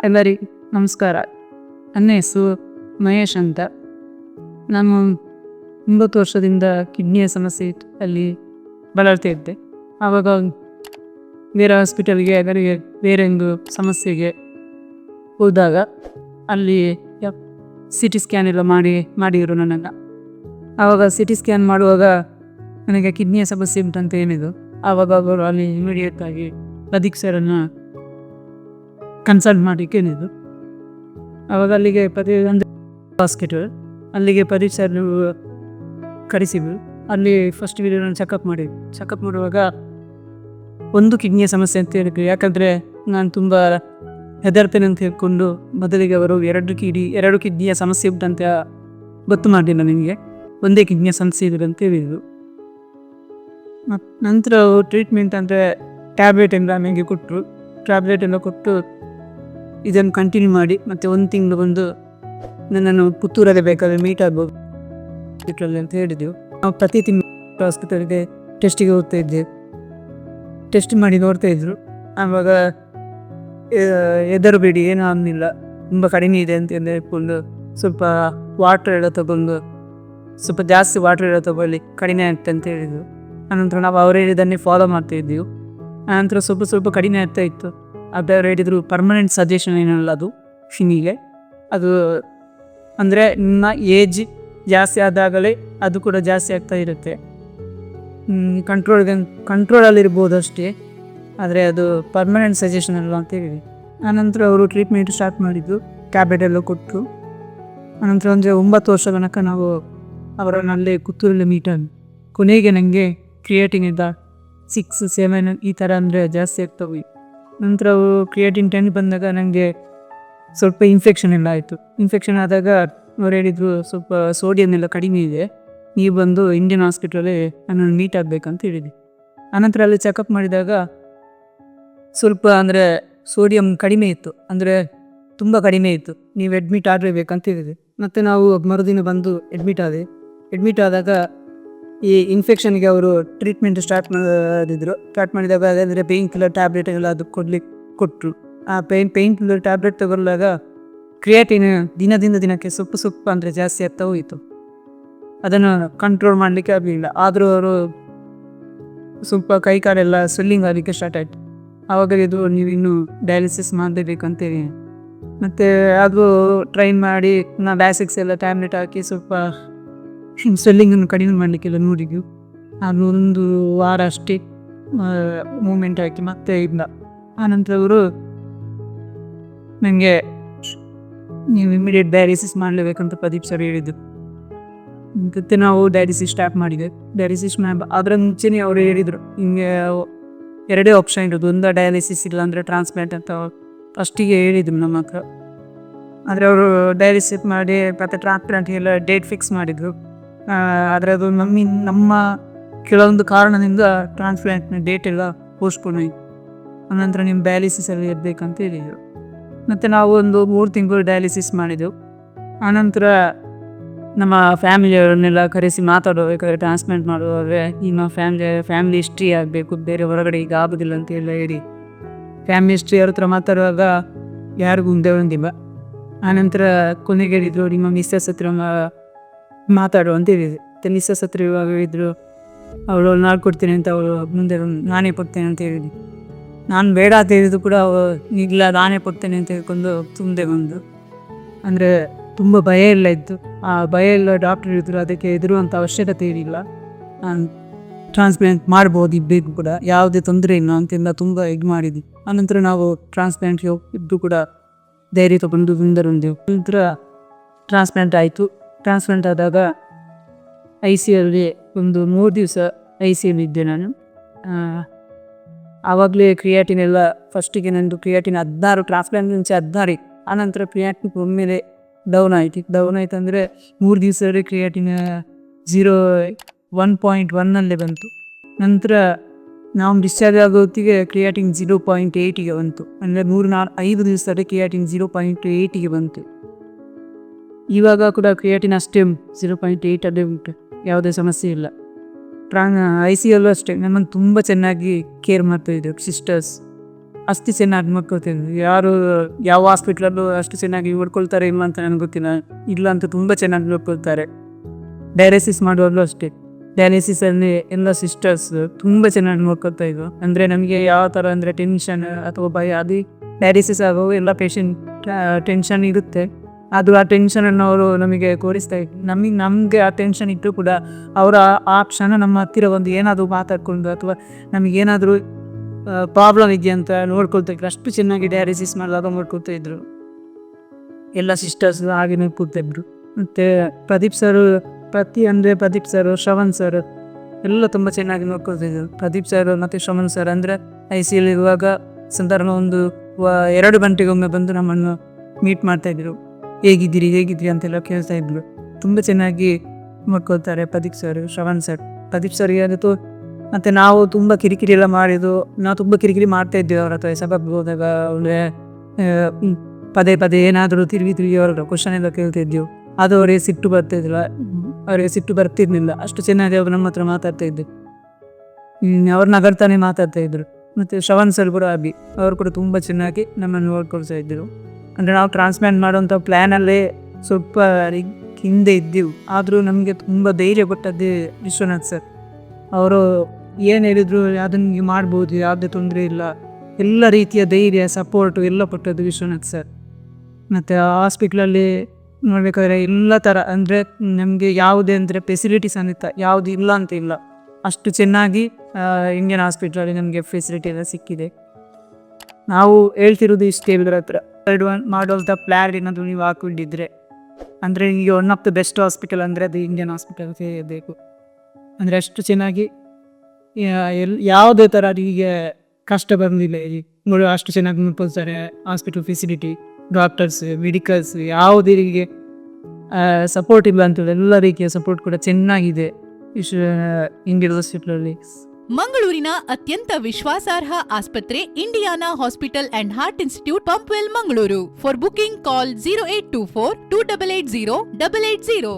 ಎಲ್ಲರಿಗೂ ನಮಸ್ಕಾರ. ನನ್ನ ಹೆಸರು ಮಹೇಶ್ ಅಂತ. ನಾನು 9 ವರ್ಷದಿಂದ ಕಿಡ್ನಿಯ ಸಮಸ್ಯೆ ಇತ್ತು, ಅಲ್ಲಿ ಬಳಲ್ತಾ ಇದ್ದೆ. ಆವಾಗ ಬೇರೆ ಹಾಸ್ಪಿಟಲ್ಗೆ ಬೇರೆ ಒಂದು ಸಮಸ್ಯೆಗೆ ಹೋದಾಗ ಅಲ್ಲಿ CT ಸ್ಕ್ಯಾನ್ ಎಲ್ಲ ಮಾಡಿದರು ನನ್ನನ್ನು. ಆವಾಗ CT ಸ್ಕ್ಯಾನ್ ಮಾಡುವಾಗ ನನಗೆ ಕಿಡ್ನಿಯ ಸಮಸ್ಯೆ ಉಂಟಂತ ಹೇಳಿದ್ರು. ಆವಾಗ ಅವರು ಅಲ್ಲಿ ಇಮಿಡಿಯೇಟಾಗಿ ಪ್ರದೀಪ್ ಸರನ್ನು ಕನ್ಸಲ್ಟ್ ಮಾಡಿ ಕೇಳಿದ್ರು. ಆವಾಗ ಅಲ್ಲಿಗೆ ಹಾಸ್ಪಿಟಲ್ ಅಲ್ಲಿಗೆ ಪ್ರದೀಪ್ ಸರ್ ಕರೆಸಿದ್ರು. ಅಲ್ಲಿ ಫಸ್ಟ್ ನಾನು ಚೆಕಪ್ ಮಾಡುವಾಗ ಒಂದು ಕಿಡ್ನಿಯ ಸಮಸ್ಯೆ ಅಂತ ಹೇಳಿದ್ರು. ಯಾಕಂದರೆ ನಾನು ತುಂಬ ಹೆದರ್ತೇನೆ ಅಂತ ಹೇಳ್ಕೊಂಡು ಮೊದಲಿಗೆ ಅವರು ಎರಡು ಕಿಡ್ನಿಯ ಸಮಸ್ಯೆ ಉಂಟಂತ ಗೊತ್ತು ಮಾಡಲಿಲ್ಲ, ನಿಮಗೆ ಒಂದೇ ಕಿಡ್ನಿಯ ಸಮಸ್ಯೆ ಇದೆ ಅಂತ ಹೇಳಿದರು. ಮತ್ತು ನಂತರ ಟ್ರೀಟ್ಮೆಂಟ್ ಅಂದರೆ ಟ್ಯಾಬ್ಲೆಟ್ ಎಲ್ಲ ನನಗೆ ಕೊಟ್ಟರು. ಟ್ಯಾಬ್ಲೆಟ್ ಎಲ್ಲ ಕೊಟ್ಟು ಇದನ್ನು ಕಂಟಿನ್ಯೂ ಮಾಡಿ ಮತ್ತು 1 ತಿಂಗಳು ಬಂದು ನನ್ನನ್ನು ಪುತ್ತೂರಲ್ಲಿ ಬೇಕಾದರೆ ಮೀಟ್ ಆಗ್ಬೋದು ಅಂತ ಹೇಳಿದೆವು. ನಾವು ಪ್ರತಿ ತಿಂಗಳು ಹಾಸ್ಪಿಟಲ್ಗೆ ಟೆಸ್ಟಿಗೆ ಹೋಗ್ತಾ ಇದ್ದೇವೆ. ಟೆಸ್ಟ್ ಮಾಡಿ ನೋಡ್ತಾ ಇದ್ರು. ಆವಾಗ ಹೆದರಬೇಡಿ, ಏನೂ ಆಗಲಿಲ್ಲ, ತುಂಬ ಕಡಿಮೆ ಇದೆ ಅಂತ ಹೇಳ್ಕೊಂಡು ಸ್ವಲ್ಪ ವಾಟ್ರ್ ಎಲ್ಲ ತಗೊಂಡು ಸ್ವಲ್ಪ ಜಾಸ್ತಿ ವಾಟ್ರ್ ಎಲ್ಲ ತಗೊಳ್ಳಿ, ಕಡಿಮೆ ಆಗ್ತದೆ ಅಂತ ಹೇಳಿದರು. ಆನಂತರ ನಾವು ಅವರು ಹೇಳಿದ್ದನ್ನೇ ಫಾಲೋ ಮಾಡ್ತಾ ಇದ್ದೀವಿ. ಆನಂತರ ಸ್ವಲ್ಪ ಕಡಿಮೆ ಆಗ್ತಾ ಇತ್ತು. ಅವರು ಹೇಳಿದರು ಪರ್ಮನೆಂಟ್ ಸಜೆಷನ್ ಏನಲ್ಲ ಅದು ಫಿನಿಗೆ, ಅದು ಅಂದರೆ ನಿಮ್ಮ ಏಜ್ ಜಾಸ್ತಿ ಆದಾಗಲೇ ಅದು ಕೂಡ ಜಾಸ್ತಿ ಆಗ್ತಾ ಇರುತ್ತೆ. ಕಂಟ್ರೋಲಲ್ಲಿರ್ಬೋದು ಅಷ್ಟೇ, ಆದರೆ ಅದು ಪರ್ಮನೆಂಟ್ ಸಜೆಷನ್ ಅಲ್ಲ ಅಂತ ಹೇಳಿದೆ. ಆನಂತರ ಅವರು ಟ್ರೀಟ್ಮೆಂಟ್ ಸ್ಟಾರ್ಟ್ ಮಾಡಿದ್ದು, ಟ್ಯಾಬ್ಲೆಟ್ ಎಲ್ಲ ಕೊಟ್ಟರು. ಆನಂತರ ಒಂದು 9 ವರ್ಷ ತನಕ ನಾವು ಅವರನ್ನಲ್ಲೇ ಪುತ್ತೂರಲ್ಲಿ ಮೀಟ್ ಆಗಿ ಕೊನೆಗೆ ನನಗೆ ಕ್ರಿಯೇಟಿನ್ ಇದ್ದ 6, 7 ಈ ಥರ ಅಂದರೆ ಜಾಸ್ತಿ ಆಗ್ತವೆ. ನಂತರ ಕ್ರಿಯೇಟಿನ್ 10 ಬಂದಾಗ ನನಗೆ ಸ್ವಲ್ಪ ಇನ್ಫೆಕ್ಷನ್ ಎಲ್ಲ ಆಯಿತು. ಇನ್ಫೆಕ್ಷನ್ ಆದಾಗ ಅವ್ರು ಹೇಳಿದರು ಸ್ವಲ್ಪ ಸೋಡಿಯಂ ಎಲ್ಲ ಕಡಿಮೆ ಇದೆ, ನೀವು ಬಂದು ಇಂಡಿಯನ್ ಹಾಸ್ಪಿಟಲಲ್ಲಿ ನನ್ನನ್ನು ಮೀಟ್ ಆಗಬೇಕಂತ ಹೇಳಿದ್ವಿ. ಆನಂತರ ಅಲ್ಲಿ ಚೆಕಪ್ ಮಾಡಿದಾಗ ಸ್ವಲ್ಪ ಅಂದರೆ ಸೋಡಿಯಂ ಕಡಿಮೆ ಇತ್ತು, ಅಂದರೆ ತುಂಬ ಕಡಿಮೆ ಇತ್ತು, ನೀವು ಅಡ್ಮಿಟ್ ಆಗಲೇಬೇಕಂತ ಹೇಳಿದೆ. ಮತ್ತು ನಾವು ಮರುದಿನ ಬಂದು ಅಡ್ಮಿಟ್ ಆದಾಗ ಈ ಇನ್ಫೆಕ್ಷನ್ಗೆ ಅವರು ಟ್ರೀಟ್ಮೆಂಟ್ ಸ್ಟಾರ್ಟ್ ಮಾಡಿದಾಗ ಅದಂದರೆ ಪೇಯ್ನ್ ಕಿಲ್ಲರ್ ಟ್ಯಾಬ್ಲೆಟ್ ಎಲ್ಲ ಅದು ಕೊಟ್ಟರು. ಆ ಪೇಯ್ನ್ ಕಿಲ್ಲರ್ ಟ್ಯಾಬ್ಲೆಟ್ ತಗೊಳ್ಳಾಗ ಕ್ರಿಯೇಟಿನ್ ದಿನಕ್ಕೆ ಸ್ವಲ್ಪ ಅಂದರೆ ಜಾಸ್ತಿ ಆಗ್ತಾ ಹೋಯಿತು. ಅದನ್ನು ಕಂಟ್ರೋಲ್ ಮಾಡಲಿಕ್ಕೆ ಆಗಲಿಲ್ಲ. ಆದರೂ ಅವರು ಸ್ವಲ್ಪ ಕೈ ಕಾಲೆಲ್ಲ ಸ್ವೆಲ್ಲಿಂಗ್ ಆಗಲಿಕ್ಕೆ ಸ್ಟಾರ್ಟ್ ಆಯಿತು. ಆವಾಗ ಇದು ನೀವು ಇನ್ನೂ ಡಯಾಲಿಸಿಸ್ ಮಾಡಲೇಬೇಕಂತೇಳಿ ಮತ್ತು ಅದು ಟ್ರೈ ಮಾಡಿ ನಾವು ಡಯಾಸಿಕ್ಸ್ ಎಲ್ಲ ಟ್ಯಾಬ್ಲೆಟ್ ಹಾಕಿ ಸ್ವಲ್ಪ ಸ್ವೆಲ್ಲಿಂಗನ್ನು ಕಡಿಮೆ ಮಾಡಲಿಕ್ಕೆಲ್ಲ ನೋಡಿದ್ವಿ. ಅದು 1 ವಾರ ಅಷ್ಟೇ ಮೂಮೆಂಟ್ ಹಾಕಿ ಮತ್ತೆ ಇಲ್ಲ. ಆನಂತರ ಅವರು ನನಗೆ ನೀವು ಇಮಿಡಿಯೇಟ್ ಡಯಾಲಿಸಿಸ್ ಮಾಡಲೇಬೇಕಂತ ಪ್ರದೀಪ್ ಸರ್ ಹೇಳಿದ್ದು. ಮತ್ತು ನಾವು ಡಯಾಲಿಸಿಸ್ ಸ್ಟಾರ್ಟ್ ಮಾಡಿದೆ. ಅದರ ಮುಂಚೆನೇ ಅವರು ಹೇಳಿದರು, ಹಿಂಗೆ 2 ಆಪ್ಷನ್ ಇರೋದು, ಒಂದು ಡಯಾಲಿಸಿಸ್ ಇಲ್ಲ ಅಂದರೆ ಟ್ರಾನ್ಸ್ಪ್ಲಾಂಟ್ ಅಂತ ಫಸ್ಟಿಗೆ ಹೇಳಿದ್ರು ನಮ್ಮ ಹತ್ರ. ಆದರೆ ಅವರು ಡಯಾಲಿಸಿಸ್ ಮಾಡಿ ಮತ್ತು ಟ್ರಾನ್ಸ್ಪ್ಲಾಂಟಿಗೆಲ್ಲ ಡೇಟ್ ಫಿಕ್ಸ್ ಮಾಡಿದರು. ಆದರೆ ಅದು ನಮ್ಮ ಕೆಲವೊಂದು ಕಾರಣದಿಂದ ಟ್ರಾನ್ಸ್ಪ್ಲಾಂಟ್ನ ಡೇಟ್ ಎಲ್ಲ ಪೋಸ್ಟ್ಪೋನ್ ಆಯಿತು. ಆನಂತರ ನಿಮ್ಮ ಡಯಾಲಿಸಿಸಲ್ಲಿ ಇರಬೇಕಂತ ಹೇಳಿದರು. ಮತ್ತು ನಾವು ಒಂದು 3 ತಿಂಗಳು ಡಯಾಲಿಸಿಸ್ ಮಾಡಿದೆವು. ಆನಂತರ ನಮ್ಮ ಫ್ಯಾಮಿಲಿಯವರನ್ನೆಲ್ಲ ಕರೆಸಿ ಮಾತಾಡೋಬೇಕಾದ್ರೆ ಟ್ರಾನ್ಸ್ಪ್ಲಾಂಟ್ ಮಾಡುವಾಗ ನಿಮ್ಮ ಫ್ಯಾಮಿಲಿ ಹಿಸ್ಟ್ರಿ ಆಗಬೇಕು, ಬೇರೆ ಹೊರಗಡೆ ಈಗ ಆಗೋದಿಲ್ಲ ಅಂತ ಎಲ್ಲ ಹೇಳಿ ಫ್ಯಾಮಿಲಿ ಹಿಸ್ಟ್ರಿ ಅವ್ರ ಹತ್ರ ಮಾತಾಡುವಾಗ ಯಾರಿಗೂ ಮುಂದೆ ಬಂದಿಲ್ಲ. ಆನಂತರ ಕೊನೆಗೆ ಹೇಳಿದರು ನಿಮ್ಮ ಮಿಸ್ಸಸ್ ಹತ್ರ ಮಾತಾಡು ಅಂತ ಹೇಳಿದೆ. ಮತ್ತು ಮಿಸ್ಸಸ್ ಹತ್ರ ಇವಾಗ ಹೇಳಿದ್ರು ಅವಳು ಕೊಡ್ತೇನೆ ಅಂತ, ಅವಳು ಮುಂದೆ ನಾನೇ ಕೊಡ್ತೇನೆ ಅಂತ ಹೇಳಿದ್ವಿ. ನಾನು ಬೇಡ ಅಂತ ಹೇಳಿದ್ದು ಕೂಡ ಇಲ್ಲ ನಾನೇ ಕೊಡ್ತೇನೆ ಅಂತ ಹೇಳ್ಕೊಂಡು ಮುಂದೆ ಬಂದು, ಅಂದರೆ ತುಂಬ ಭಯ ಎಲ್ಲ ಇತ್ತು. ಆ ಭಯ ಎಲ್ಲ ಡಾಕ್ಟರ್ ಹೇಳಿದ್ರು ಅದಕ್ಕೆ ಹೆದರುವಂಥ ಅವಶ್ಯಕತೆ ಇರಲಿಲ್ಲ, ನಾನು ಟ್ರಾನ್ಸ್ಪ್ಲಾಂಟ್ ಮಾಡ್ಬೋದು, ಇಬ್ಬರಿಗೂ ಕೂಡ ಯಾವುದೇ ತೊಂದರೆ ಇಲ್ಲ ಅಂತೆಲ್ಲ ತುಂಬ ಇದು ಮಾಡಿದ್ವಿ. ಆನಂತರ ನಾವು ಟ್ರಾನ್ಸ್ಪ್ಲಾಂಟ್ಗೆ ಹೋಗಿದ್ದು ಕೂಡ ಧೈರ್ಯ ತಗೊಂಡು ಬಂದೆವು. ನಂತರ ಟ್ರಾನ್ಸ್ಪ್ಲಾಂಟ್ ಆಯಿತು. ಟ್ರಾನ್ಸ್ಪ್ಲಾಂಟ್ ಆದಾಗ ICUಲ್ಲಿ ಒಂದು 3 ದಿವಸ ICU ಇದ್ದೆ ನಾನು. ಆವಾಗಲೇ ಕ್ರಿಯಾಟಿನ್ ಎಲ್ಲ ಫಸ್ಟಿಗೆ ನಂದು ಕ್ರಿಯಾಟಿನ್ 16, ಟ್ರಾನ್ಸ್ಪ್ಲಾಂಟ್ ಮುಂಚೆ 16. ಆನಂತರ ಕ್ರಿಯಾಟಿನ್ ಒಮ್ಮೆಲೆ ಡೌನ್ ಆಯ್ತು ಅಂದರೆ 3 ದಿವಸದಲ್ಲಿ ಕ್ರಿಯಾಟಿನ್ 1.1 ಬಂತು. ನಂತರ ನಾವು ಡಿಸ್ಚಾರ್ಜ್ ಆಗೋ ಹೊತ್ತಿಗೆ ಕ್ರಿಯಾಟಿನ್ 0.8ಗೆ ಬಂತು. ಅಂದರೆ 5 ದಿವಸದಲ್ಲಿ ಕ್ರಿಯಾಟಿನ್ 0.8ಗೆ ಬಂತು. ಇವಾಗ ಕೂಡ ಕ್ರಿಯಾಟಿನ್ ಅಷ್ಟೇ 0.8 ಅದೇ ಉಂಟು, ಯಾವುದೇ ಸಮಸ್ಯೆ ಇಲ್ಲ. ICUಲ್ಲೂ ಅಷ್ಟೇ ನಮ್ಮನ್ನು ತುಂಬ ಚೆನ್ನಾಗಿ ಕೇರ್ ಮಾಡ್ತಾಯಿದ್ರು ಸಿಸ್ಟರ್ಸ್. ಅಷ್ಟು ಚೆನ್ನಾಗಿ ನೋಡ್ಕೊಳ್ತಿದ್ರು. ಯಾರು ಯಾವ ಹಾಸ್ಪಿಟ್ಲಲ್ಲೂ ಅಷ್ಟು ಚೆನ್ನಾಗಿ ನೋಡ್ಕೊಳ್ತಾರೆ ಇಲ್ಲ ಅಂತ ನನಗೆ ಗೊತ್ತಿಲ್ಲ. ಇಲ್ಲ ಅಂತ ತುಂಬ ಚೆನ್ನಾಗಿ ನೋಡ್ಕೊಳ್ತಾರೆ. ಡಯಾಲಿಸಿಸ್ ಮಾಡುವಾಗಲೂ ಅಷ್ಟೇ, ಡಯಾಲಿಸಿಸಲ್ಲಿ ಎಲ್ಲ ಸಿಸ್ಟರ್ಸ್ ತುಂಬ ಚೆನ್ನಾಗಿ ನೋಡ್ಕೊಳ್ತಾ ಇದ್ರು. ಅಂದರೆ ನಮಗೆ ಯಾವ ಥರ ಅಂದರೆ ಟೆನ್ಷನ್ ಅಥವಾ ಭಯ, ಅದು ಡಯಾಲಿಸಿಸ್ ಆಗೋ ಎಲ್ಲ ಪೇಷಂಟ್ ಟೆನ್ಷನ್ ಇರುತ್ತೆ. ಅದು ಆ ಟೆನ್ಷನನ್ನು ಅವರು ನಮಗೆ ತೋರಿಸ್ತಾ ಇದ್ರು. ನಮಗೆ ಆ ಟೆನ್ಷನ್ ಇಟ್ಟರು ಕೂಡ ಅವರ ಆ ಕ್ಷಣ ನಮ್ಮ ಹತ್ತಿರ ಒಂದು ಏನಾದರೂ ಮಾತಾಡ್ಕೊಂಡು ಅಥವಾ ನಮಗೇನಾದರೂ ಪ್ರಾಬ್ಲಮ್ ಇದೆಯಾ ಅಂತ ನೋಡ್ಕೊಳ್ತಾ ಇದ್ರು. ಅಷ್ಟು ಚೆನ್ನಾಗಿ ಡಯಾಲಿಸಿಸ್ ಮಾಡಿದಾಗ ನೋಡ್ಕೊಳ್ತಾ ಇದ್ರು ಎಲ್ಲ ಸಿಸ್ಟರ್ಸ್, ಹಾಗೆ ನೋಡ್ಕೊಳ್ತಾ ಇದ್ರು. ಮತ್ತು ಪ್ರದೀಪ್ ಸರ್, ಶ್ರವಣ್ ಸರ್ ಎಲ್ಲ ತುಂಬ ಚೆನ್ನಾಗಿ ನೋಡ್ಕೊಳ್ತಿದ್ರು. ಪ್ರದೀಪ್ ಸರ್ ಮತ್ತು ಶ್ರವಣ್ ಸರ್ ಅಂದರೆ ICU ಇರುವಾಗ ಸಾಧಾರಣ ಒಂದು 2 ಗಂಟೆಗೊಮ್ಮೆ ಬಂದು ನಮ್ಮನ್ನು ಮೀಟ್ ಮಾಡ್ತಾಯಿದ್ರು. ಹೇಗಿದ್ದೀರಿ ಅಂತೆಲ್ಲ ಕೇಳ್ತಾ ಇದ್ರು. ತುಂಬ ಚೆನ್ನಾಗಿ ನೋಡ್ಕೊಳ್ತಾರೆ ಪ್ರದೀಪ್ ಸರ್, ಶ್ರವಣ್ ಸರ್. ಪ್ರದೀಪ್ ಸರ್ಗೆ ಅದು ಮತ್ತು ನಾವು ತುಂಬ ಕಿರಿಕಿರಿ ಎಲ್ಲ ಮಾಡಿದ್ದು, ನಾವು ತುಂಬ ಕಿರಿಕಿರಿ ಮಾಡ್ತಾ ಇದ್ದೀವಿ ಅವ್ರ ಹತ್ರ. ಸಭೆಗೆ ಹೋದಾಗ ಒಳ್ಳೆ ಪದೇ ಏನಾದರೂ ತಿರುಗಿ ಅವ್ರ ಕ್ವಶನ್ ಎಲ್ಲ ಕೇಳ್ತಿದ್ದೆವು. ಅದು ಅವರಿಗೆ ಸಿಟ್ಟು ಬರ್ತಿರ್ಲಿಲ್ಲ. ಅಷ್ಟು ಚೆನ್ನಾಗಿ ಅವರು ನಮ್ಮ ಹತ್ರ ಮಾತಾಡ್ತಾ ಇದ್ರು. ಅವ್ರು ನಗರ್ತಾನೆ ಮಾತಾಡ್ತಾ ಇದ್ರು. ಮತ್ತು ಶ್ರವಣ್ ಸರ್ ಕೂಡ ಅವರು ಕೂಡ ತುಂಬ ಚೆನ್ನಾಗಿ ನಮ್ಮನ್ನು ನೋಡ್ಕೊಳ್ತಾ ಇದ್ದರು. ಅಂದರೆ ನಾವು ಟ್ರಾನ್ಸ್ಪ್ಲಾಂಟ್ ಮಾಡುವಂಥ ಪ್ಲ್ಯಾನಲ್ಲೇ ಸ್ವಲ್ಪ ಹಿಂದೆ ಇದ್ದೆವು. ಆದರೂ ನಮಗೆ ತುಂಬ ಧೈರ್ಯ ಕೊಟ್ಟದ್ದೇ ವಿಶ್ವನಾಥ್ ಸರ್. ಅವರು ಏನು ಹೇಳಿದ್ರು ಅದನ್ನು ಮಾಡ್ಬೋದು, ಯಾವುದೇ ತೊಂದರೆ ಇಲ್ಲ, ಎಲ್ಲ ರೀತಿಯ ಧೈರ್ಯ ಸಪೋರ್ಟು ಎಲ್ಲ ಕೊಟ್ಟದ್ದು ವಿಶ್ವನಾಥ್ ಸರ್. ಮತ್ತು ಹಾಸ್ಪಿಟ್ಲಲ್ಲಿ ನೋಡಬೇಕಾದ್ರೆ ಎಲ್ಲ ಥರ ಅಂದರೆ ನಮಗೆ ಯಾವುದೇ ಅಂದರೆ ಫೆಸಿಲಿಟೀಸ್ ಸಮೇತ ಯಾವುದು ಇಲ್ಲ ಅಂತ ಇಲ್ಲ, ಅಷ್ಟು ಚೆನ್ನಾಗಿ ಇಂಡಿಯನ್ ಹಾಸ್ಪಿಟ್ಲಲ್ಲಿ ನಮಗೆ ಫೆಸಿಲಿಟಿ ಎಲ್ಲ ಸಿಕ್ಕಿದೆ. ನಾವು ಹೇಳ್ತಿರೋದು ಇಷ್ಟೇ, ಇದರ ಹತ್ರ ಮಾಡುವಂಥ ಪ್ಲ್ಯಾನ್ ಏನಾದರೂ ನೀವು ಹಾಕೊಂಡಿದ್ರೆ ಅಂದರೆ ಈಗ one of the best hospital ಅಂದರೆ ಅದು ಇಂಡಿಯನ್ ಹಾಸ್ಪಿಟಲ್ ಬೇಕು. ಅಂದರೆ ಅಷ್ಟು ಚೆನ್ನಾಗಿ ಯಾವುದೇ ಥರ ಈಗ ಕಷ್ಟ ಬರಲಿಲ್ಲ, ನೋಡಿ ಅಷ್ಟು ಚೆನ್ನಾಗಿ ನೋಡ್ಕೊಳ್ತಾರೆ. ಹಾಸ್ಪಿಟಲ್ ಫೆಸಿಲಿಟಿ, ಡಾಕ್ಟರ್ಸ್, ಮೆಡಿಕಲ್ಸ್ ಯಾವುದೇ ರೀತಿಗೆ ಸಪೋರ್ಟ್ ಇಲ್ಲ ಅಂತೇಳಿ ಎಲ್ಲ ರೀತಿಯ ಸಪೋರ್ಟ್ ಕೂಡ ಚೆನ್ನಾಗಿದೆ ಇಂಡಿಯನ್ ಹಾಸ್ಪಿಟಲಲ್ಲಿ. ಮಂಗಳೂರಿನ ಅತ್ಯಂತ ವಿಶ್ವಾಸಾರ್ಹ ಆಸ್ಪತ್ರೆ Indiana hospital and heart institute, Pumpwell, Mangaluru. For booking call 0824 288 0880.